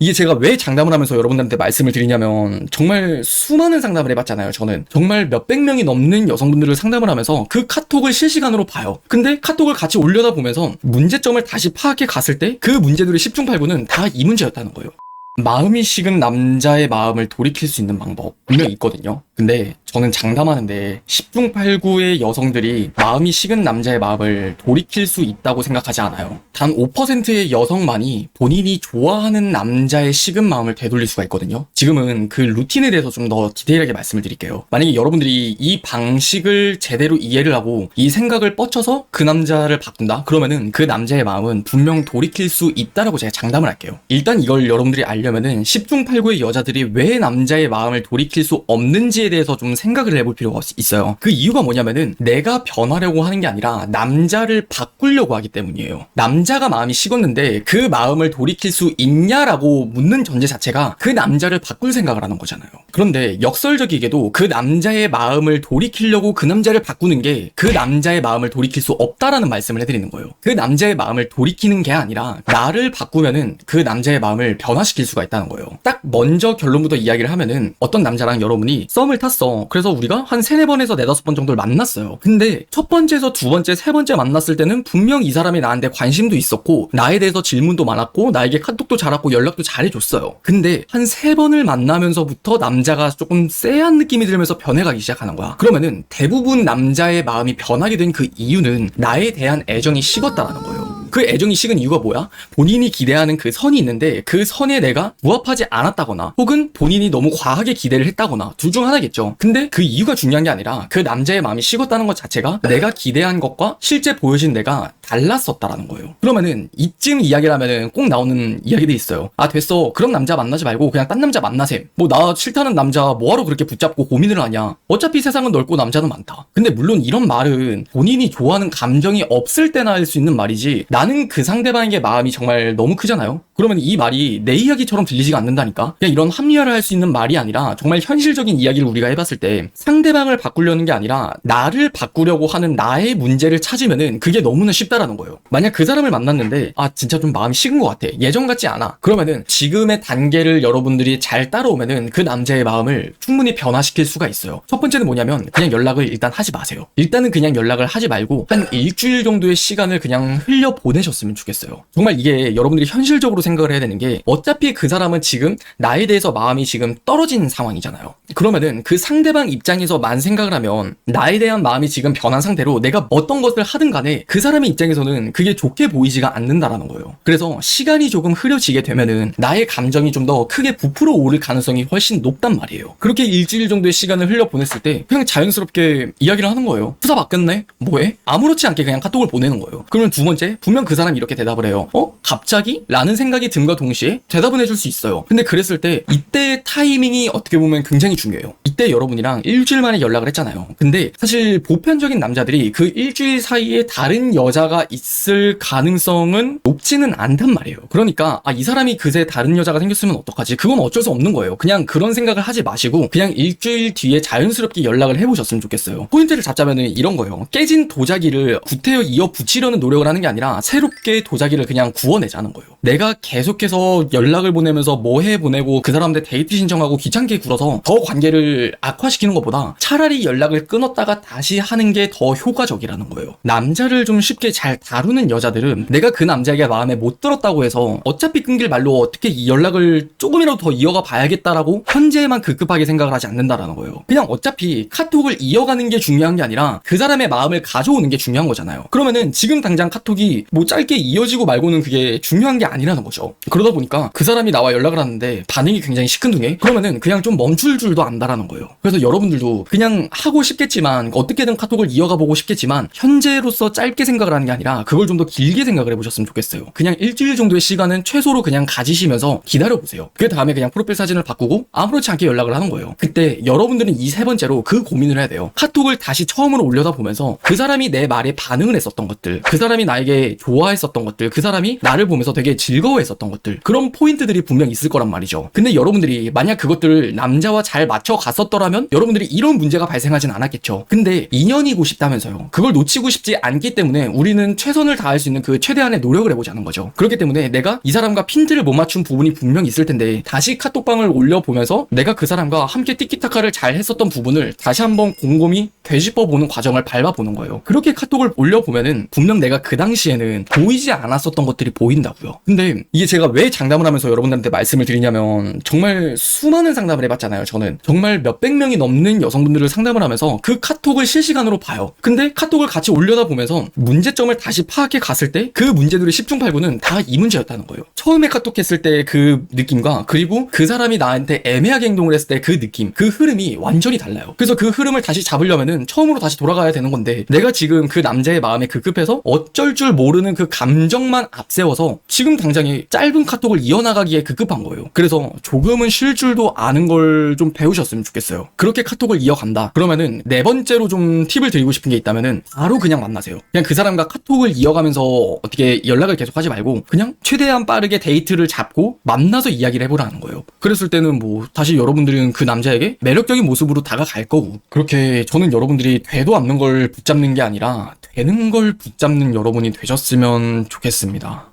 이게 제가 왜 장담을 하면서 여러분들한테 말씀을 드리냐면 정말 수많은 상담을 해봤잖아요. 저는 정말 몇백 명이 넘는 여성분들을 상담을 하면서 그 카톡을 실시간으로 봐요. 근데 카톡을 같이 올려다 보면서 문제점을 다시 파악해 갔을 때 그 문제들의 10중 8구는 다 이 문제였다는 거예요. 마음이 식은 남자의 마음을 돌이킬 수 있는 방법 분명히 있거든요. 근데 저는 장담하는데 10중 8구의 여성들이 마음이 식은 남자의 마음을 돌이킬 수 있다고 생각하지 않아요. 단 5%의 여성만이 본인이 좋아하는 남자의 식은 마음을 되돌릴 수가 있거든요. 지금은 그 루틴에 대해서 좀 더 디테일하게 말씀을 드릴게요. 만약에 여러분들이 이 방식을 제대로 이해를 하고 이 생각을 뻗쳐서 그 남자를 바꾼다? 그러면은 그 남자의 마음은 분명 돌이킬 수 있다라고 제가 장담을 할게요. 일단 이걸 여러분들이 알려면은 10중 8구의 여자들이 왜 남자의 마음을 돌이킬 수 없는지에 대해서 좀 생각을 해볼 필요가 있어요. 그 이유가 뭐냐면은 내가 변하려고 하는 게 아니라 남자를 바꾸려고 하기 때문이에요. 남자가 마음이 식었는데 그 마음을 돌이킬 수 있냐라고 묻는 전제 자체가 그 남자를 바꿀 생각을 하는 거잖아요. 그런데 역설적이게도 그 남자의 마음을 돌이키려고 그 남자를 바꾸는 게 그 남자의 마음을 돌이킬 수 없다라는 말씀을 해드리는 거예요. 그 남자의 마음을 돌이키는 게 아니라 나를 바꾸면은 그 남자의 마음을 변화시킬 수가 있다는 거예요. 딱 먼저 결론부터 이야기를 하면은 어떤 남자랑 여러분이 썸을 탔어. 그래서 우리가 한 3-4번에서 4-5번 정도를 만났어요. 근데 첫 번째에서 두 번째, 세 번째 만났을 때는 분명 이 사람이 나한테 관심도 있었고 나에 대해서 질문도 많았고 나에게 카톡도 잘했고 연락도 잘해줬어요. 근데 한 3번을 만나면서부터 남자가 조금 쎄한 느낌이 들면서 변해가기 시작하는 거야. 그러면은 대부분 남자의 마음이 변하게 된 그 이유는 나에 대한 애정이 식었다라는 거예요. 그 애정이 식은 이유가 뭐야? 본인이 기대하는 그 선이 있는데 그 선에 내가 부합하지 않았다거나 혹은 본인이 너무 과하게 기대를 했다거나 둘 중 하나겠죠. 근데 그 이유가 중요한 게 아니라 그 남자의 마음이 식었다는 것 자체가 내가 기대한 것과 실제 보여진 내가 달랐었다라는 거예요. 그러면은 이쯤 이야기를 하면은 꼭 나오는 이야기들이 있어요. 아 됐어. 그런 남자 만나지 말고 그냥 딴 남자 만나셈. 뭐 나 싫다는 남자 뭐하러 그렇게 붙잡고 고민을 하냐. 어차피 세상은 넓고 남자는 많다. 근데 물론 이런 말은 본인이 좋아하는 감정이 없을 때나 할 수 있는 말이지 나는 그 상대방에게 마음이 정말 너무 크잖아요. 그러면 이 말이 내 이야기처럼 들리지가 않는다니까. 그냥 이런 합리화를 할 수 있는 말이 아니라 정말 현실적인 이야기를 우리가 해봤을 때 상대방을 바꾸려는 게 아니라 나를 바꾸려고 하는 나의 문제를 찾으면은 그게 너무나 쉽다라는 거예요. 만약 그 사람을 만났는데 아 진짜 좀 마음이 식은 것 같아. 예전 같지 않아. 그러면은 지금의 단계를 여러분들이 잘 따라오면은 그 남자의 마음을 충분히 변화시킬 수가 있어요. 첫 번째는 뭐냐면 그냥 연락을 일단 하지 마세요. 일단은 그냥 연락을 하지 말고 한 일주일 정도의 시간을 그냥 흘려 보내셨으면 좋겠어요. 정말 이게 여러분들이 현실적으로 생각을 해야 되는 게 어차피 그 사람은 지금 나에 대해서 마음이 지금 떨어진 상황이잖아요. 그러면은 그 상대방 입장에서만 생각을 하면 나에 대한 마음이 지금 변한 상태로 내가 어떤 것을 하든 간에 그 사람의 입장에서는 그게 좋게 보이지가 않는다라는 거예요. 그래서 시간이 조금 흐려지게 되면은 나의 감정이 좀 더 크게 부풀어 오를 가능성이 훨씬 높단 말이에요. 그렇게 일주일 정도의 시간을 흘려 보냈을 때 그냥 자연스럽게 이야기를 하는 거예요. 투사 바뀌었네? 뭐해? 아무렇지 않게 그냥 카톡을 보내는 거예요. 그러면 두 번째, 분명 그 사람이 이렇게 대답을 해요. 갑자기? 라는 생각이 든과 동시에 대답은 해줄 수 있어요. 근데 그랬을 때 이때의 타이밍이 어떻게 보면 굉장히 중요해요. 이때 여러분이랑 일주일 만에 연락을 했잖아요. 근데 사실 보편적인 남자들이 그 일주일 사이에 다른 여자가 있을 가능성은 높지는 않단 말이에요. 그러니까 이 사람이 그새 다른 여자가 생겼으면 어떡하지? 그건 어쩔 수 없는 거예요. 그냥 그런 생각을 하지 마시고 그냥 일주일 뒤에 자연스럽게 연락을 해보셨으면 좋겠어요. 포인트를 잡자면은 이런 거예요. 깨진 도자기를 구태여 이어 붙이려는 노력을 하는 게 아니라 새롭게 도자기를 그냥 구워내자는 거예요. 내가 계속해서 연락을 보내면서 뭐해 보내고 그 사람한테 데이트 신청하고 귀찮게 굴어서 더 관계를 악화시키는 것보다 차라리 연락을 끊었다가 다시 하는 게 더 효과적이라는 거예요. 남자를 좀 쉽게 잘 다루는 여자들은 내가 그 남자에게 마음에 못 들었다고 해서 어차피 끊길 말로 어떻게 이 연락을 조금이라도 더 이어가 봐야겠다라고 현재에만 급급하게 생각을 하지 않는다라는 거예요. 그냥 어차피 카톡을 이어가는 게 중요한 게 아니라 그 사람의 마음을 가져오는 게 중요한 거잖아요. 그러면은 지금 당장 카톡이 뭐 짧게 이어지고 말고는 그게 중요한 게 아니라는 거죠. 그러다 보니까 그 사람이 나와 연락을 하는데 반응이 굉장히 시큰둥해? 그러면은 그냥 좀 멈출 줄도 안다라는 거예요. 그래서 여러분들도 그냥 하고 싶겠지만 어떻게든 카톡을 이어가 보고 싶겠지만 현재로서 짧게 생각을 하는 게 아니라 그걸 좀 더 길게 생각을 해보셨으면 좋겠어요. 그냥 일주일 정도의 시간은 최소로 그냥 가지시면서 기다려보세요. 그 다음에 그냥 프로필 사진을 바꾸고 아무렇지 않게 연락을 하는 거예요. 그때 여러분들은 이 세 번째로 그 고민을 해야 돼요. 카톡을 다시 처음으로 올려다 보면서 그 사람이 내 말에 반응을 했었던 것들, 그 사람이 나에게 좋아했었던 것들, 그 사람이 나를 보면서 되게 즐거워했었던 것들, 그런 포인트들이 분명 있을 거란 말이죠. 근데 여러분들이 만약 그것들을 남자와 잘 맞춰 갔었더라면 여러분들이 이런 문제가 발생하진 않았겠죠. 근데 인연이고 싶다면서요. 그걸 놓치고 싶지 않기 때문에 우리는 최선을 다할 수 있는 그 최대한의 노력을 해보자는 거죠. 그렇기 때문에 내가 이 사람과 핀트를 못 맞춘 부분이 분명 있을 텐데 다시 카톡방을 올려보면서 내가 그 사람과 함께 티키타카를 잘 했었던 부분을 다시 한번 곰곰이 되짚어보는 과정을 밟아보는 거예요. 그렇게 카톡을 올려보면은 분명 내가 그 당시에는 보이지 않았었던 것들이 보인다고요. 근데 이게 제가 왜 장담을 하면서 여러분들한테 말씀을 드리냐면 정말 수많은 상담을 해봤잖아요. 저는 정말 몇백 명이 넘는 여성분들을 상담을 하면서 그 카톡을 실시간으로 봐요. 근데 카톡을 같이 올려다 보면서 문제점을 다시 파악해 갔을 때 그 문제들의 10중 8구는 다 이 문제였다는 거예요. 처음에 카톡했을 때 그 느낌과 그리고 그 사람이 나한테 애매하게 행동을 했을 때 그 느낌, 그 흐름이 완전히 달라요. 그래서 그 흐름을 다시 잡으려면은 처음으로 다시 돌아가야 되는 건데 내가 지금 그 남자의 마음에 급급해서 어쩔 줄 모르는 그 감정만 앞세워서 지금 당장에 짧은 카톡을 이어나가기에 급급한 거예요. 그래서 조금은 쉴 줄도 아는 걸 좀 배우셨으면 좋겠어요. 그렇게 카톡을 이어간다 그러면은 네 번째로 좀 팁을 드리고 싶은 게 있다면은 바로 그냥 만나세요. 그냥 그 사람과 카톡을 이어가면서 어떻게 연락을 계속 하지 말고 그냥 최대한 빠르게 데이트를 잡고 만나서 이야기를 해보라는 거예요. 그랬을 때는 뭐 다시 여러분들은 그 남자에게 매력적인 모습으로 다가갈 거고, 그렇게 저는 여러분들이 되도 않는 걸 붙잡는 게 아니라 되는 걸 붙잡는 여러분이 되셨으면 좋겠습니다.